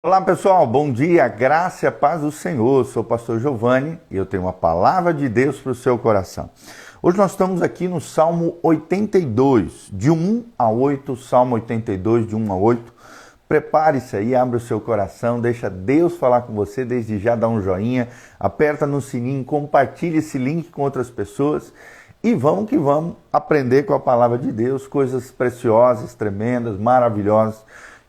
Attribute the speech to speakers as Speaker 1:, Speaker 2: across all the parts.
Speaker 1: Olá pessoal, bom dia, graça e a paz do Senhor. Sou o pastor Giovanni e eu tenho uma palavra de Deus para o seu coração. Hoje nós estamos aqui no Salmo 82, de 1 a 8, Salmo 82, de 1 a 8. Prepare-se aí, abra o seu coração, deixa Deus falar com você, desde já dá um joinha, aperta no sininho, compartilhe esse link com outras pessoas e vamos que vamos aprender com a palavra de Deus, coisas preciosas, tremendas, maravilhosas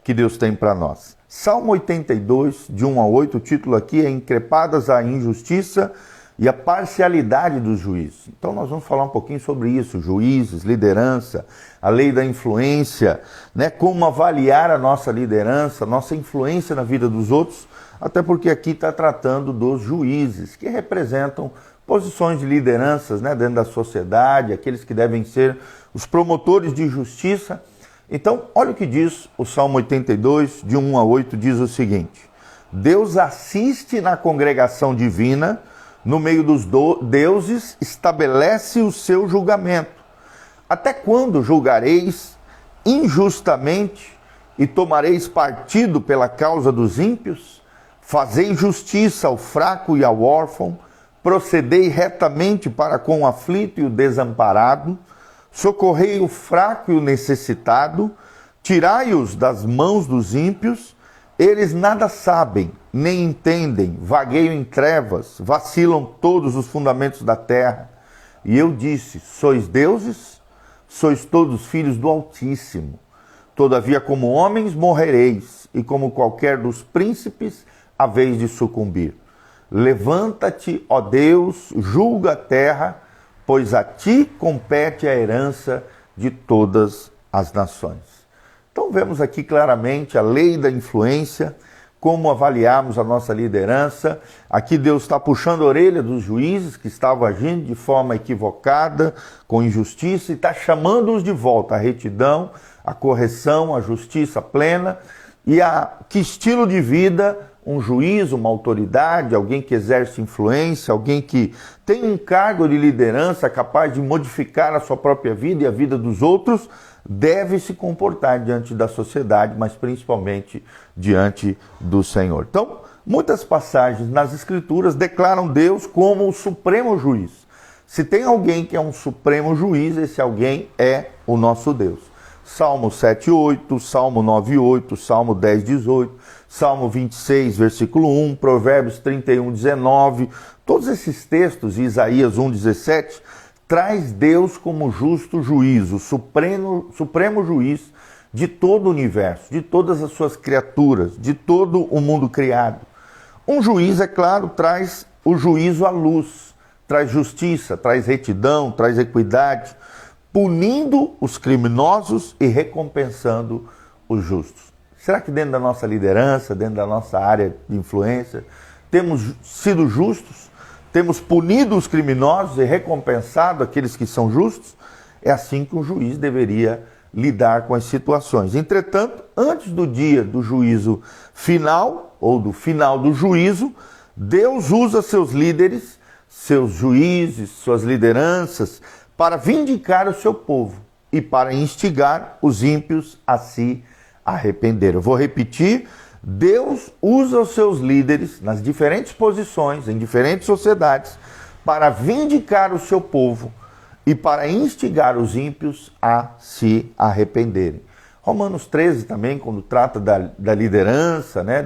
Speaker 1: que Deus tem para nós. Salmo 82, de 1 a 8, o título aqui é Increpadas a Injustiça e a Parcialidade dos Juízes. Então nós vamos falar um pouquinho sobre isso, juízes, liderança, a lei da influência, né? Como avaliar a nossa liderança, nossa influência na vida dos outros, até porque aqui está tratando dos juízes, que representam posições de lideranças, né, dentro da sociedade, aqueles que devem ser os promotores de justiça. Então, olha o que diz o Salmo 82, de 1 a 8, diz o seguinte: Deus assiste na congregação divina, no meio dos deuses, estabelece o seu julgamento. Até quando julgareis injustamente e tomareis partido pela causa dos ímpios? Fazei justiça ao fraco e ao órfão, procedei retamente para com o aflito e o desamparado, socorrei o fraco e o necessitado, tirai-os das mãos dos ímpios. Eles nada sabem, nem entendem, vagueiam em trevas, vacilam todos os fundamentos da terra. E eu disse: sois deuses, sois todos filhos do Altíssimo. Todavia, como homens morrereis, e como qualquer dos príncipes, haveis de sucumbir. Levanta-te, ó Deus, julga a terra, pois a ti compete a herança de todas as nações. Então vemos aqui claramente a lei da influência, como avaliarmos a nossa liderança. Aqui Deus está puxando a orelha dos juízes que estavam agindo de forma equivocada, com injustiça, e está chamando-os de volta à retidão, à correção, à justiça plena e a que estilo de vida um juiz, uma autoridade, alguém que exerce influência, alguém que tem um cargo de liderança capaz de modificar a sua própria vida e a vida dos outros, deve se comportar diante da sociedade, mas principalmente diante do Senhor. Então, muitas passagens nas Escrituras declaram Deus como o supremo juiz. Se tem alguém que é um supremo juiz, esse alguém é o nosso Deus. Salmo 7:8, Salmo 9:8, Salmo 10:18, Salmo 26, versículo 1, Provérbios 31:19, todos esses textos, e Isaías 1:17, traz Deus como justo juiz, o supremo juiz de todo o universo, de todas as suas criaturas, de todo o mundo criado. Um juiz, é claro, traz o juízo à luz, traz justiça, traz retidão, traz equidade, punindo os criminosos e recompensando os justos. Será que dentro da nossa liderança, dentro da nossa área de influência, temos sido justos? Temos punido os criminosos e recompensado aqueles que são justos? É assim que um juiz deveria lidar com as situações. Entretanto, antes do dia do juízo final, ou do final do juízo, Deus usa seus líderes, seus juízes, suas lideranças, para vindicar o seu povo e para instigar os ímpios a se arrepender. Eu vou repetir: Deus usa os seus líderes nas diferentes posições, em diferentes sociedades, para vindicar o seu povo e para instigar os ímpios a se arrependerem. Romanos 13 também, quando trata da liderança, né,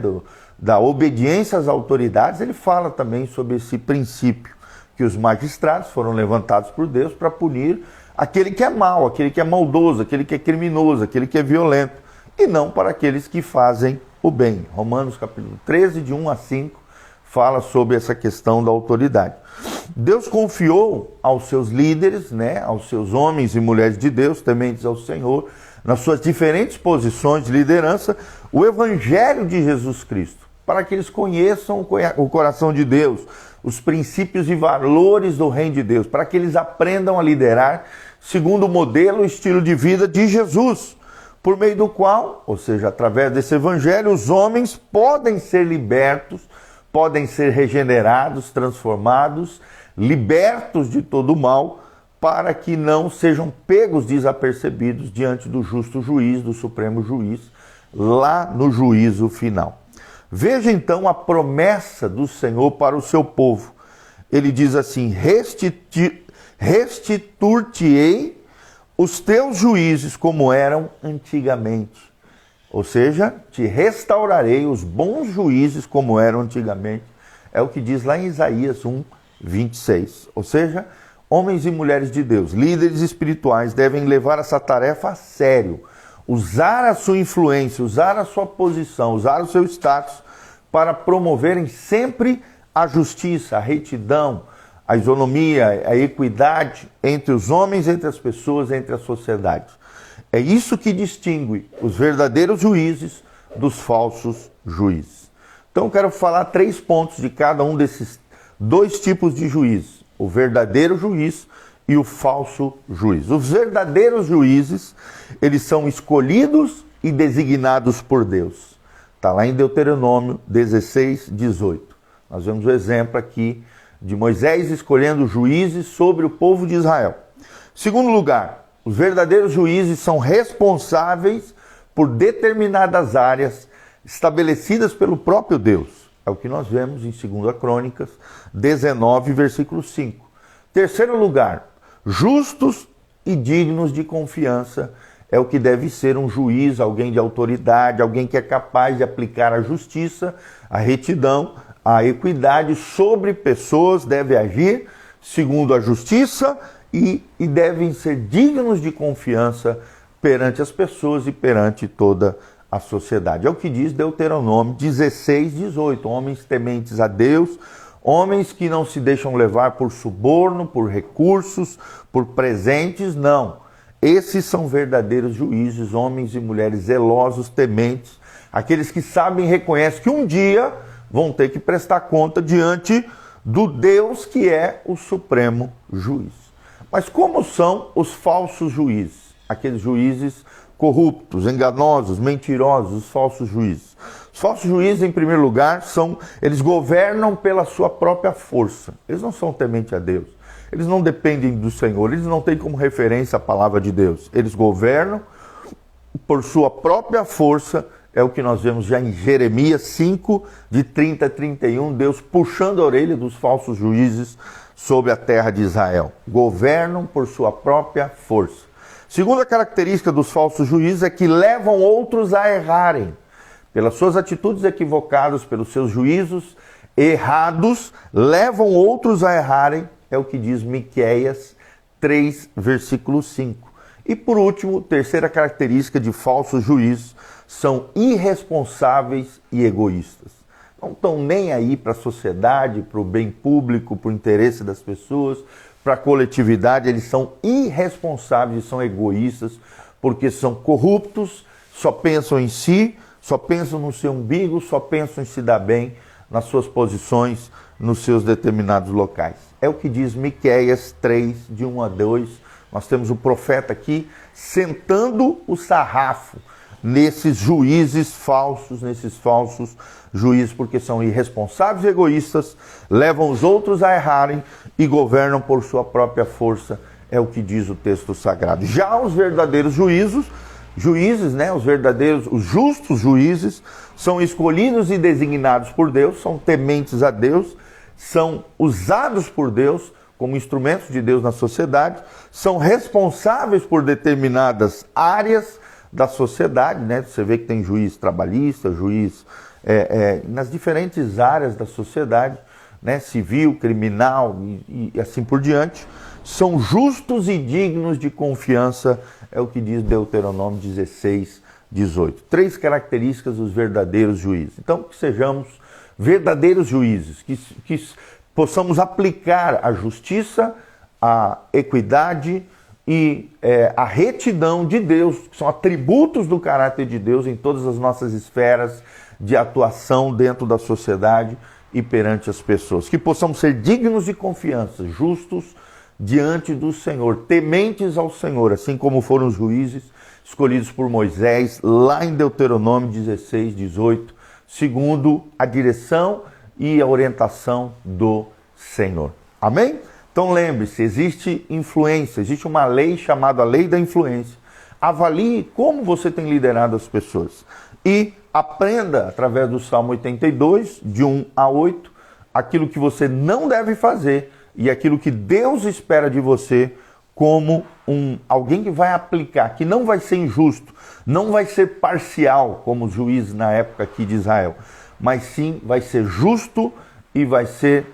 Speaker 1: da obediência às autoridades, ele fala também sobre esse princípio, que os magistrados foram levantados por Deus para punir aquele que é mau, aquele que é maldoso, aquele que é criminoso, aquele que é violento, e não para aqueles que fazem o bem. Romanos capítulo 13, de 1 a 5, fala sobre essa questão da autoridade. Deus confiou aos seus líderes, né, aos seus homens e mulheres de Deus, tementes ao Senhor, nas suas diferentes posições de liderança, o Evangelho de Jesus Cristo, para que eles conheçam o coração de Deus, os princípios e valores do reino de Deus, para que eles aprendam a liderar segundo o modelo e estilo de vida de Jesus, por meio do qual, ou seja, através desse evangelho, os homens podem ser libertos, podem ser regenerados, transformados, libertos de todo o mal, para que não sejam pegos desapercebidos diante do justo juiz, do supremo juiz, lá no juízo final. Veja então a promessa do Senhor para o seu povo. Ele diz assim: restituir-te-ei os teus juízes como eram antigamente. Ou seja, te restaurarei os bons juízes como eram antigamente. É o que diz lá em Isaías 1:26. Ou seja, homens e mulheres de Deus, líderes espirituais, devem levar essa tarefa a sério. Usar a sua influência, usar a sua posição, usar o seu status para promoverem sempre a justiça, a retidão, a isonomia, a equidade entre os homens, entre as pessoas, entre a sociedade. É isso que distingue os verdadeiros juízes dos falsos juízes. Então eu quero falar 3 pontos de cada um desses 2 tipos de juízes: o verdadeiro juiz e o falso juiz. Os verdadeiros juízes, eles são escolhidos e designados por Deus. Está lá em Deuteronômio 16:18. Nós vemos o exemplo aqui de Moisés escolhendo juízes sobre o povo de Israel. Segundo lugar, os verdadeiros juízes são responsáveis por determinadas áreas estabelecidas pelo próprio Deus. É o que nós vemos em 2 Crônicas 19, versículo 5. Terceiro lugar, justos e dignos de confiança é o que deve ser um juiz, alguém de autoridade, alguém que é capaz de aplicar a justiça, a retidão, a equidade sobre pessoas, deve agir segundo a justiça e devem ser dignos de confiança perante as pessoas e perante toda a sociedade. É o que diz Deuteronômio 16:18. Homens tementes a Deus, homens que não se deixam levar por suborno, por recursos, por presentes, não. Esses são verdadeiros juízes, homens e mulheres zelosos, tementes, aqueles que sabem e reconhecem que um dia vão ter que prestar conta diante do Deus que é o supremo juiz. Mas como são os falsos juízes? Aqueles juízes corruptos, enganosos, mentirosos, os falsos juízes. Os falsos juízes, em primeiro lugar, eles governam pela sua própria força. Eles não são tementes a Deus. Eles não dependem do Senhor. Eles não têm como referência a palavra de Deus. Eles governam por sua própria força. É o que nós vemos já em Jeremias 5, de 30 a 31, Deus puxando a orelha dos falsos juízes sobre a terra de Israel. Governam por sua própria força. Segunda característica dos falsos juízes é que levam outros a errarem. Pelas suas atitudes equivocadas, pelos seus juízos errados, levam outros a errarem. É o que diz Miqueias 3, versículo 5. E por último, terceira característica de falsos juízes, são irresponsáveis e egoístas. Não estão nem aí para a sociedade, para o bem público, para o interesse das pessoas, para a coletividade. Eles são irresponsáveis, são egoístas, porque são corruptos, só pensam em si, só pensam no seu umbigo, só pensam em se dar bem nas suas posições, nos seus determinados locais. É o que diz Miqueias 3, de 1 a 2. Nós temos o profeta aqui sentando o sarrafo nesses juízes falsos, nesses falsos juízes, porque são irresponsáveis e egoístas, levam os outros a errarem e governam por sua própria força, é o que diz o texto sagrado. Já os verdadeiros juízes, os justos juízes, são escolhidos e designados por Deus, são tementes a Deus, são usados por Deus como instrumentos de Deus na sociedade, são responsáveis por determinadas áreas da sociedade, né? Você vê que tem juiz trabalhista, juiz nas diferentes áreas da sociedade, né? Civil, criminal e assim por diante. São justos e dignos de confiança, é o que diz Deuteronômio 16:18. 3 características dos verdadeiros juízes. Então, que sejamos verdadeiros juízes, que possamos aplicar a justiça, a equidade e a retidão de Deus, que são atributos do caráter de Deus em todas as nossas esferas de atuação dentro da sociedade e perante as pessoas. Que possamos ser dignos de confiança, justos diante do Senhor, tementes ao Senhor, assim como foram os juízes escolhidos por Moisés, lá em Deuteronômio 16:18, segundo a direção e a orientação do Senhor. Amém? Então lembre-se, existe influência, existe uma lei chamada Lei da Influência. Avalie como você tem liderado as pessoas e aprenda através do Salmo 82, de 1 a 8, aquilo que você não deve fazer e aquilo que Deus espera de você como alguém que vai aplicar, que não vai ser injusto, não vai ser parcial como os juízes na época aqui de Israel, mas sim vai ser justo e vai ser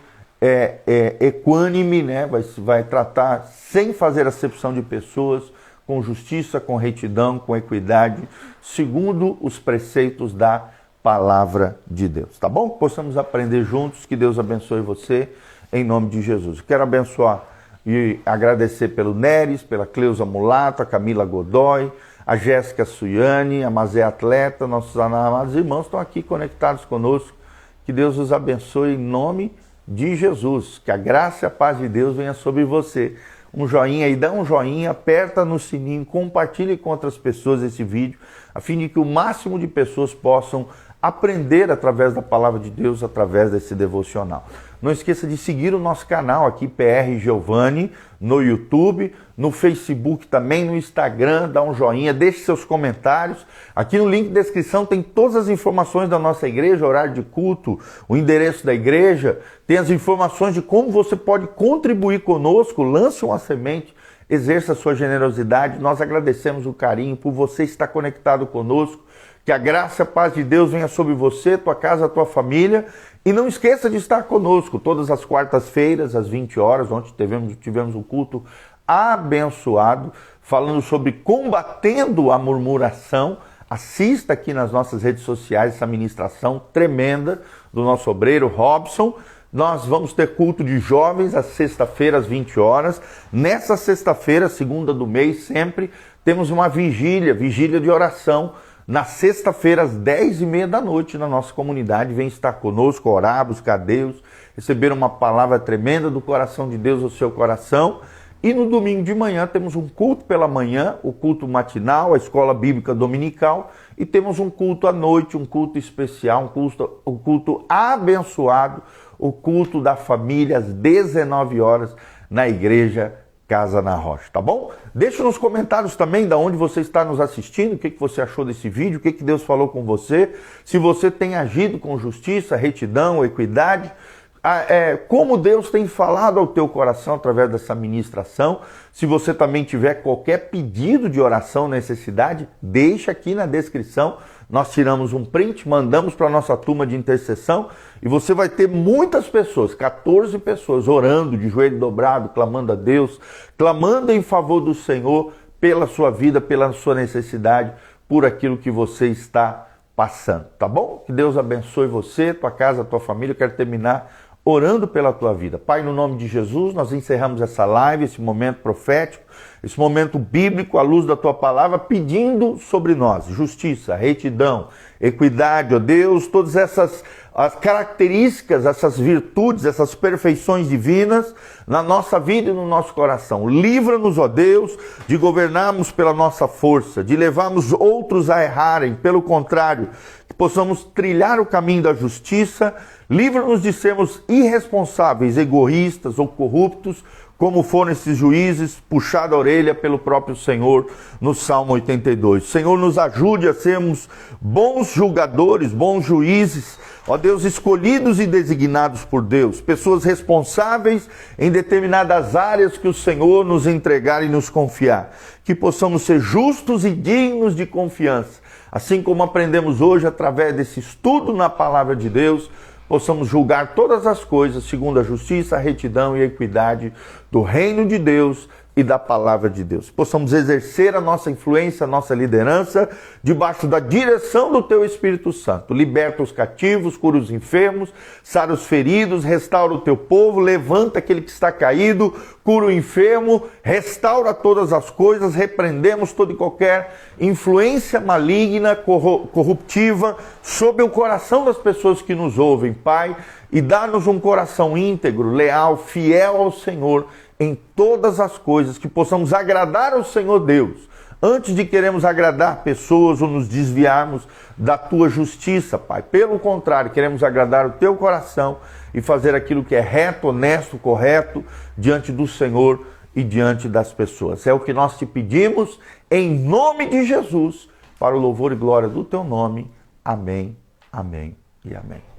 Speaker 1: equânime, né? Vai tratar sem fazer acepção de pessoas, com justiça, com retidão, com equidade, segundo os preceitos da palavra de Deus, tá bom? Possamos aprender juntos, que Deus abençoe você, em nome de Jesus. Quero abençoar e agradecer pelo Neres, pela Cleusa Mulato, a Camila Godoy, a Jéssica Suiane, a Mazé Atleta, nossos amados irmãos estão aqui conectados conosco. Que Deus os abençoe em nome de Jesus. Que a graça e a paz de Deus venha sobre você. Um joinha aí, dá um joinha, aperta no sininho, compartilhe com outras pessoas esse vídeo, a fim de que o máximo de pessoas possam aprender através da palavra de Deus, através desse devocional. Não esqueça de seguir o nosso canal aqui, PR Giovanni, no YouTube, no Facebook também, no Instagram, dá um joinha, deixe seus comentários. Aqui no link de descrição tem todas as informações da nossa igreja, horário de culto, o endereço da igreja, tem as informações de como você pode contribuir conosco, lance uma semente, exerça a sua generosidade. Nós agradecemos o carinho por você estar conectado conosco. Que a graça e a paz de Deus venha sobre você, tua casa, tua família. E não esqueça de estar conosco todas as quartas-feiras, às 20 horas. Ontem tivemos um culto abençoado, falando sobre combatendo a murmuração. Assista aqui nas nossas redes sociais essa ministração tremenda do nosso obreiro Robson. Nós vamos ter culto de jovens às sexta-feira, às 20 horas. Nessa sexta-feira, segunda do mês, sempre, temos uma vigília de oração. Na sexta-feira, às 10h30 da noite, na nossa comunidade, vem estar conosco, orar, buscar Deus, receber uma palavra tremenda do coração de Deus ao seu coração. E no domingo de manhã temos um culto pela manhã, o culto matinal, a escola bíblica dominical, e temos um culto à noite, um culto especial, um culto abençoado, o culto da família às 19 horas na igreja Casa na Rocha, tá bom? Deixa nos comentários também de onde você está nos assistindo, o que você achou desse vídeo, o que Deus falou com você, se você tem agido com justiça, retidão, equidade, como Deus tem falado ao teu coração através dessa ministração. Se você também tiver qualquer pedido de oração, necessidade, deixa aqui na descrição. Nós tiramos um print, mandamos para a nossa turma de intercessão e você vai ter muitas pessoas, 14 pessoas, orando de joelho dobrado, clamando a Deus, clamando em favor do Senhor pela sua vida, pela sua necessidade, por aquilo que você está passando, tá bom? Que Deus abençoe você, tua casa, tua família. Eu quero terminar orando pela tua vida. Pai, no nome de Jesus, nós encerramos essa live, esse momento profético, esse momento bíblico, à luz da tua palavra, pedindo sobre nós justiça, retidão, equidade, ó Deus, todas essas as características, essas virtudes, essas perfeições divinas na nossa vida e no nosso coração. Livra-nos, ó Deus, de governarmos pela nossa força, de levarmos outros a errarem. Pelo contrário, que possamos trilhar o caminho da justiça. Livra-nos de sermos irresponsáveis, egoístas ou corruptos, como foram esses juízes, puxados a orelha pelo próprio Senhor no Salmo 82. Senhor, nos ajude a sermos bons julgadores, bons juízes, ó Deus, escolhidos e designados por Deus, pessoas responsáveis em determinadas áreas que o Senhor nos entregar e nos confiar. Que possamos ser justos e dignos de confiança, assim como aprendemos hoje através desse estudo na palavra de Deus. Possamos julgar todas as coisas segundo a justiça, a retidão e a equidade do reino de Deus e da palavra de Deus. Possamos exercer a nossa influência, a nossa liderança, debaixo da direção do Teu Espírito Santo. Liberta os cativos, cura os enfermos, sara os feridos, restaura o Teu povo, levanta aquele que está caído, cura o enfermo, restaura todas as coisas, repreendemos toda e qualquer influência maligna, corruptiva, sobre o coração das pessoas que nos ouvem, Pai, e dá-nos um coração íntegro, leal, fiel ao Senhor, em todas as coisas, que possamos agradar ao Senhor Deus, antes de queremos agradar pessoas ou nos desviarmos da Tua justiça, Pai. Pelo contrário, queremos agradar o Teu coração e fazer aquilo que é reto, honesto, correto, diante do Senhor e diante das pessoas. É o que nós te pedimos, em nome de Jesus, para o louvor e glória do Teu nome. Amém, amém e amém.